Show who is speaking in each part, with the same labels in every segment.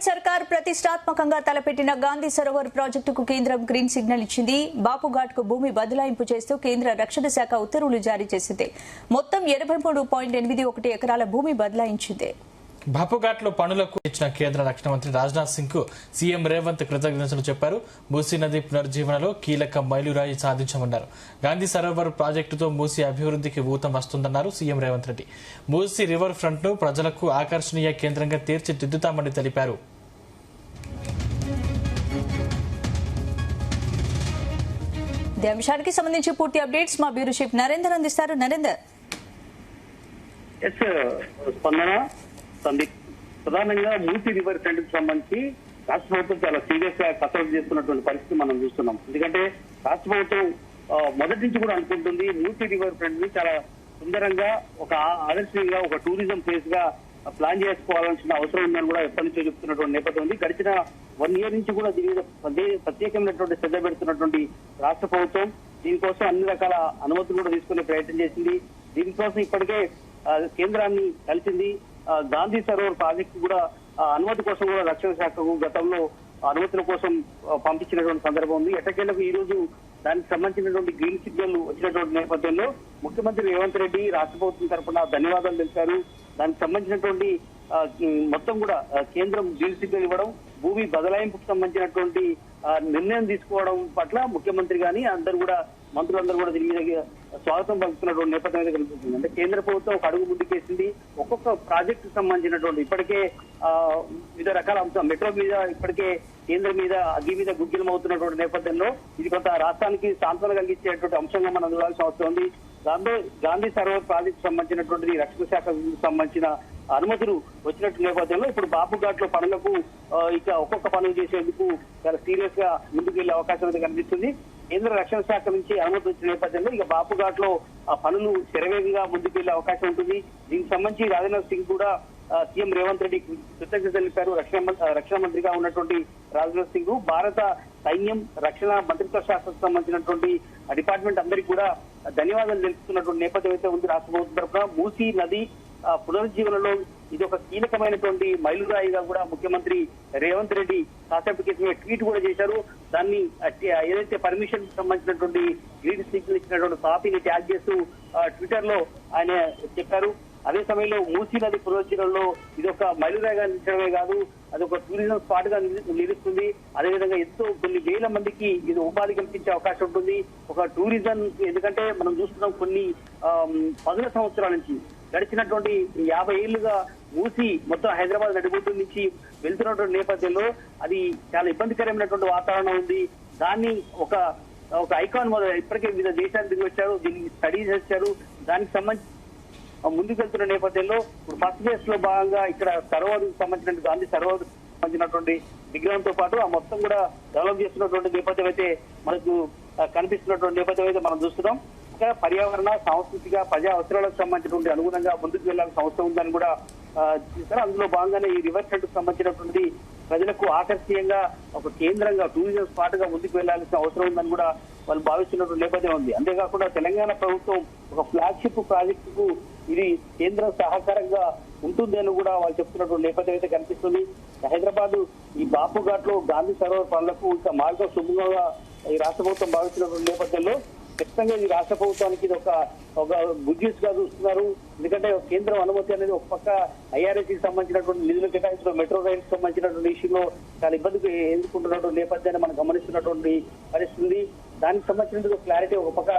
Speaker 1: రేవంత్ సర్కార్ ప్రతిష్టాత్మకంగా తలపెట్టిన గాంధీ సరోవర్ ప్రాజెక్టుకు కేంద్రం గ్రీన్ సిగ్నల్ ఇచ్చింది. బాపుఘాట్ కు భూమి బదలాయింపు చేస్తూ కేంద్ర రక్షణ శాఖ ఉత్తర్వులు జారీ చేసింది. మొత్తం 83.81 ఎకరాల భూమి బదలాయించింది.
Speaker 2: బాపుఘాట్ లో పనులకు ఇచ్చిన కేంద్ర రక్షణ మంత్రి రాజ్నాథ్ సింగ్ కు సీఎం రేవంత్ కృతజ్ఞతలు చెప్పారు. మూసీ నది పునరుజ్జీవనలో కీలక మైలురాయి సాధించామన్నారు. గాంధీ సరోవర్ ప్రాజెక్టుతో మూసీ అభివృద్ధికి ఊతం వస్తుందన్నారు CM Revanth Reddy. Musi river front ను ప్రజలకు ఆకర్షణీయ కేంద్రంగా తీర్చిదిద్దుతామని తెలిపారు.
Speaker 1: ఈ అంశానికి సంబంధించి పూర్తి అప్డేట్స్ మా బ్యూరో చీఫ్ నరేందర్ అందిస్తారు. నరేందర్,
Speaker 3: ప్రధానంగా మూసీ రివర్ ఫ్రంట్ కు సంబంధించి రాష్ట్ర ప్రభుత్వం చాలా సీరియస్ గా కసరత్తు చేస్తున్నటువంటి పరిస్థితి మనం చూస్తున్నాం. ఎందుకంటే రాష్ట్ర ప్రభుత్వం మొదటి నుంచి కూడా అనుకుంటుంది మూసీ రివర్ ఫ్రంట్ ని చాలా సుందరంగా ఒక ఆదర్శంగా ఒక టూరిజం ప్లేస్ గా ప్లాన్ చేసుకోవాల్సిన అవసరం ఉందని కూడా ఎప్పటి నుంచో చెప్తున్నటువంటి నేపథ్యం ఉంది. గడిచిన 1 year నుంచి కూడా దీని మీద ప్రత్యేకమైనటువంటి శ్రద్ధ పెడుతున్నటువంటి రాష్ట్ర ప్రభుత్వం దీనికోసం అన్ని రకాల అనుమతులు కూడా తీసుకునే ప్రయత్నం చేసింది. దీనికోసం ఇప్పటికే కేంద్రాన్ని కలిసింది. గాంధీ సరోవర్ ప్రాజెక్టు కూడా అనుమతి కోసం కూడా రక్షణ శాఖకు గతంలో అనుమతుల కోసం పంపించినటువంటి సందర్భం ఉంది. ఎట్టకేలకు ఈ రోజు దానికి సంబంధించినటువంటి గ్రీన్ సిగ్నల్ వచ్చినటువంటి నేపథ్యంలో ముఖ్యమంత్రి రేవంత్ రెడ్డి రాష్ట్ర ప్రభుత్వం తరఫున ధన్యవాదాలు తెలిపారు. దానికి సంబంధించినటువంటి మొత్తం కూడా కేంద్రం గ్రీన్ సిగ్నల్ ఇవ్వడం, భూమి బదలాయింపుకు సంబంధించినటువంటి నిర్ణయం తీసుకోవడం పట్ల ముఖ్యమంత్రి గాని అందరూ కూడా మంత్రులందరూ కూడా దీని మీద స్వాగతం పలుకుతున్నటువంటి నేపథ్యం అయితే కనిపిస్తుంది. అంటే కేంద్ర ప్రభుత్వం ఒక అడుగు ముందుకేసింది. ఒక్కొక్క ప్రాజెక్టు సంబంధించినటువంటి ఇప్పటికే వివిధ రకాల అంశం మెట్రో మీద ఇప్పటికే కేంద్రం మీద అగ్గి మీద గుగ్గిలం అవుతున్నటువంటి నేపథ్యంలో ఇది కొంత రాష్ట్రానికి సాంత్వన కలిగించేటువంటి అంశంగా మనం చూడాల్సిన అవసరం ఉంది. దాంతో గాంధీ సరోవర్ ప్రాజెక్టు సంబంధించినటువంటి రక్షణ శాఖకు సంబంధించిన అనుమతులు వచ్చినట్టు నేపథ్యంలో ఇప్పుడు బాపుఘాట్ లో పనులకు ఇక ఒక్కొక్క పనులు చేసేందుకు చాలా సీరియస్ గా ముందుకు వెళ్లే అవకాశం అయితే కనిపిస్తుంది. కేంద్ర రక్షణ శాఖ నుంచి అనుమతి వచ్చిన నేపథ్యంలో ఇక బాపుఘాట్ లో ఆ పనులు శరవేగంగా ముందుకు వెళ్లే అవకాశం ఉంటుంది. దీనికి సంబంధించి రాజ్నాథ్ సింగ్ కూడా సీఎం రేవంత్ రెడ్డి కృతజ్ఞతలు తెలిపారు. రక్షణ మంత్రిగా ఉన్నటువంటి రాజ్నాథ్ సింగ్ భారత సైన్యం రక్షణ మంత్రిత్వ శాఖకు సంబంధించినటువంటి డిపార్ట్మెంట్ అందరికీ కూడా ధన్యవాదాలు తెలుపుతున్నటువంటి నేపథ్యం అయితే ఉంది. రాష్ట్ర ప్రభుత్వం తరఫున మూసీ నది పునరుజ్జీవనలో ఇది ఒక కీలకమైనటువంటి మైలురాయిగా కూడా ముఖ్యమంత్రి రేవంత్ రెడ్డి కాసేపటి క్రితమే ట్వీట్ కూడా చేశారు. దాన్ని ఏదైతే పర్మిషన్ సంబంధించినటువంటి గ్రీన్ సిగ్నల్ ఇచ్చినటువంటి కాపీని ట్యాగ్ చేస్తూ ట్విట్టర్ లో ఆయన చెప్పారు. అదే సమయంలో మూసీ నది పునరుజ్జీవనంలో ఇది ఒక మైలురాయిగా నిలిచడమే కాదు, అది ఒక టూరిజం స్పాట్ గా నిలుస్తుంది. అదేవిధంగా ఎంతో కొన్ని వేల మందికి ఇది ఉపాధి కల్పించే అవకాశం ఉంటుంది. ఒక టూరిజం ఎందుకంటే మనం చూస్తున్నాం కొన్ని 10ల సంవత్సరాల నుంచి గడిచినటువంటి 50 ఏళ్లుగా మూసి మొత్తం హైదరాబాద్ నడిబొడ్డు నుంచి వెళ్తున్నటువంటి నేపథ్యంలో అది చాలా ఇబ్బందికరమైనటువంటి వాతావరణం ఉంది. దాన్ని ఒక ఐకాన్ ఇప్పటికే వివిధ దేశాలు దిగి వచ్చారు, దీనికి స్టడీ చేశారు. దానికి సంబంధించి ముందుకు వెళ్తున్న నేపథ్యంలో ఇప్పుడు ఫస్ట్ ఫేజ్ లో భాగంగా ఇక్కడ సరోవర్ సంబంధించిన గాంధీ సరోవర్ సంబంధించినటువంటి విగ్రహంతో పాటు ఆ మొత్తం కూడా డెవలప్ చేస్తున్నటువంటి నేపథ్యం అయితే మనకు కనిపిస్తున్నటువంటి నేపథ్యం అయితే మనం చూస్తున్నాం. ఇంకా పర్యావరణ సాంస్కృతిక ప్రజా అవసరాలకు సంబంధించినటువంటి అనుగుణంగా ముందుకు వెళ్లాల్సిన అవసరం ఉందని కూడా చూస్తారు. అందులో భాగంగానే ఈ రివర్ ఫ్రంట్ కు సంబంధించినటువంటి ప్రజలకు ఆకర్షణీయంగా ఒక కేంద్రంగా టూరిజం స్పాట్ గా ముందుకు వెళ్లాల్సిన అవసరం ఉందని కూడా వాళ్ళు భావిస్తున్నటువంటి నేపథ్యం ఉంది. అంతేకాకుండా తెలంగాణ ప్రభుత్వం ఒక ఫ్లాగ్షిప్ ప్రాజెక్టుకు ఇది కేంద్ర సహకారంగా ఉంటుంది అని కూడా వాళ్ళు చెప్తున్నటువంటి నేపథ్యం అయితే కనిపిస్తుంది. హైదరాబాద్ ఈ బాపుఘాట్ లో గాంధీ సరోవర్ పనులకు ఇంకా మార్గం సుగమంగా ఈ రాష్ట్ర ప్రభుత్వం భావిస్తున్నటువంటి నేపథ్యంలో ఖచ్చితంగా ఈ రాష్ట్ర ప్రభుత్వానికి ఇది ఒక గుడ్ న్యూస్ గా చూస్తున్నారు. ఎందుకంటే కేంద్రం అనుమతి అనేది ఒక పక్క ఐఆర్ఎస్ కి సంబంధించినటువంటి నిధులు కేటాయించడం, మెట్రో రైల్ కి సంబంధించినటువంటి విషయంలో చాలా ఇబ్బందికి ఎదుర్కొంటున్నటువంటి నేపథ్యాన్ని మనం గమనిస్తున్నటువంటి పరిస్థితి. దానికి సంబంధించినటువంటి క్లారిటీ ఒక పక్క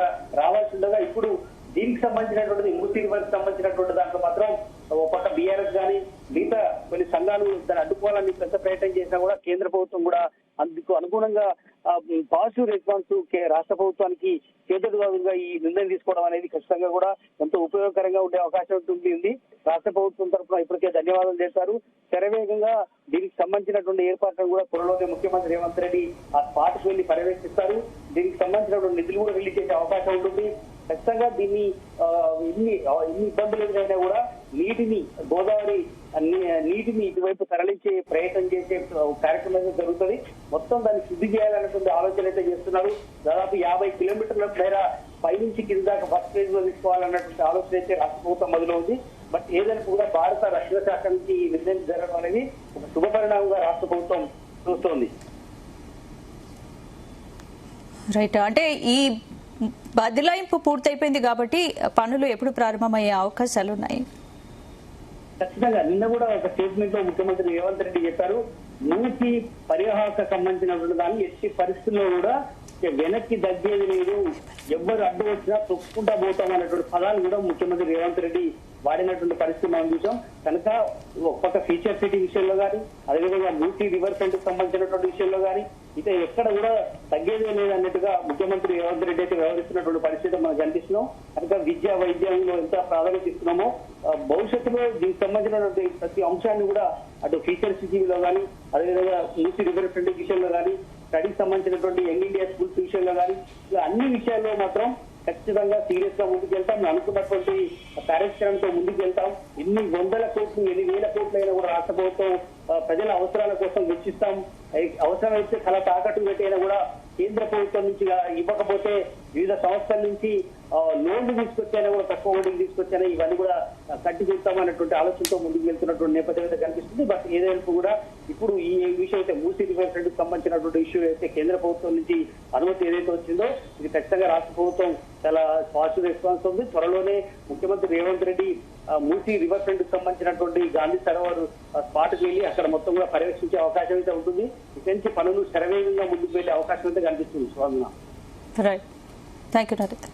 Speaker 3: రావాల్సి ఉండగా ఇప్పుడు దీనికి సంబంధించినటువంటి మూసీ రివర్కి సంబంధించినటువంటి దాంట్లో మాత్రం ఒక పక్క బీఆర్ఎస్ కానీ మిగతా కొన్ని సంఘాలు దాన్ని అడ్డుకోవాలని పెద్ద ప్రయత్నం చేసినా కూడా కేంద్ర ప్రభుత్వం కూడా అందుకు అనుగుణంగా పాజిటివ్ రెస్పాన్స్ రాష్ట్ర ప్రభుత్వానికి చేతుడుగా ఈ నిర్ణయం తీసుకోవడం అనేది ఖచ్చితంగా కూడా ఎంతో ఉపయోగకరంగా ఉండే అవకాశం ఉంటుంది. రాష్ట్ర ప్రభుత్వం తరఫున ఇప్పటికే ధన్యవాదాలు చేశారు. శరవేగంగా దీనికి సంబంధించినటువంటి ఏర్పాట్లను కూడా త్వరలోనే ముఖ్యమంత్రి రేవంత్ రెడ్డి ఆ స్పాట్కి వెళ్లి పర్యవేక్షిస్తారు. దీనికి సంబంధించినటువంటి నిధులు కూడా రిలీజ్ చేసే అవకాశం ఉంటుంది. ఖచ్చితంగా దీన్ని ఇన్ని ఇబ్బందులు ఎదురైనా కూడా గోదావరి నీటిని ఇటువైపు తరలించే ప్రయత్నం చేసే కార్యక్రమం జరుగుతుంది. మొత్తం దాన్ని శుద్ధి చేయాలన్నటువంటి ఆలోచన అయితే చేస్తున్నారు. దాదాపు 50 కిలోమీటర్ల మేర పైనుంచి కింద దాకా ఫస్ట్ ఫేజ్ లో తీసుకోవాలన్నటువంటి ఆలోచన అయితే రాష్ట్ర ప్రభుత్వం మధ్యలో ఉంది. బట్ ఏదైనా కూడా భారత రక్షణ శాఖ నుంచి ఈ నిర్ణయం జరగడం అనేది ఒక శుభ పరిణామం. పరిణామంగా రాష్ట్ర ప్రభుత్వం చూస్తోంది.
Speaker 1: రైట్, అంటే ఈ బదలాయింపు పూర్తయిపోయింది కాబట్టి పనులు ఎప్పుడు ప్రారంభమయ్యే అవకాశాలు ఉన్నాయి?
Speaker 3: ఖచ్చితంగా నిన్న కూడా ఒక స్టేట్మెంట్ లో ముఖ్యమంత్రి రేవంత్ రెడ్డి చెప్పారు, మూసి పరిహారకు సంబంధించినటువంటి దాన్ని ఎట్టి పరిస్థితుల్లో కూడా వెనక్కి తగ్గేది లేదు, ఎవ్వరు అడ్డు వచ్చినా తొక్కుంటా పోతాం అనేటువంటి పదాలు కూడా ముఖ్యమంత్రి రేవంత్ రెడ్డి వాడినటువంటి పరిస్థితి మనం చూసాం. కనుక ఒక్కొక్క ఫీచర్ సిటీ విషయంలో కానీ, అదేవిధంగా మూసీ రివర్ ఫ్రంట్ కు సంబంధించినటువంటి విషయంలో కానీ ఇక ఎక్కడ కూడా తగ్గేదే లేదు అన్నట్టుగా ముఖ్యమంత్రి రేవంత్ రెడ్డి అయితే వ్యవహరిస్తున్నటువంటి పరిస్థితి మనకు కనిపిస్తున్నాం. కనుక విద్య వైద్యంలో ఎంత ప్రాధాన్యత ఇస్తున్నామో భవిష్యత్తులో దీనికి సంబంధించినటువంటి ప్రతి అంశాన్ని కూడా అటు ఫీచర్ సిటీలో కానీ, అదేవిధంగా మూసీ రివర్ ఫ్రంట్ విషయంలో కానీ, స్టడీకి సంబంధించినటువంటి యంగ్ ఇండియా స్కూల్స్ విషయంలో కానీ అన్ని విషయాల్లో మాత్రం ఖచ్చితంగా సీరియస్ గా ముందుకు వెళ్తాం. అనుకున్నటువంటి కార్యాచరణతో ముందుకు వెళ్తాం. ఎన్ని వందల కోట్లు, ఎన్ని వేల కోట్లు అయినా కూడా రాష్ట్ర ప్రభుత్వం ప్రజల అవసరాల కోసం వెచ్చిస్తాం. అవసరమైతే చాలా తాకట్టు పెట్టైనా కూడా కేంద్ర ప్రభుత్వం నుంచి ఇవ్వకపోతే వివిధ సంస్థల నుంచి లోన్లు తీసుకొచ్చైనా కూడా తక్కువ వడ్డీకి తీసుకొచ్చైనా ఇవన్నీ కూడా కట్టి చూస్తామనేటువంటి ఆలోచనతో ముందుకు వెళ్తున్నటువంటి నేపథ్యం అయితే కనిపిస్తుంది. బట్ ఏదైనా కూడా ఇప్పుడు ఈ విషయం అయితే మూసీ రివర్ ఫ్రంట్ కు సంబంధించినటువంటి ఇష్యూ అయితే కేంద్ర ప్రభుత్వం నుంచి అనుమతి ఏదైతే వచ్చిందో ఇది ఖచ్చితంగా రాష్ట్ర ప్రభుత్వం చాలా పాజిటివ్ రెస్పాన్స్ ఉంది. త్వరలోనే ముఖ్యమంత్రి రేవంత్ రెడ్డి మూసీ రివర్ ఫ్రంట్ కు సంబంధించినటువంటి గాంధీ సరోవర్ స్పాట్ కి వెళ్లి అక్కడ మొత్తం కూడా పర్యవేక్షించే అవకాశం అయితే ఉంటుంది. ఇక్కడి నుంచి పనులు శరవేగంగా ముందుకు పెట్టే అవకాశం అయితే కనిపిస్తుంది. స్వామి,
Speaker 1: రైట్, థ్యాంక్ యూ నరేంద్ర.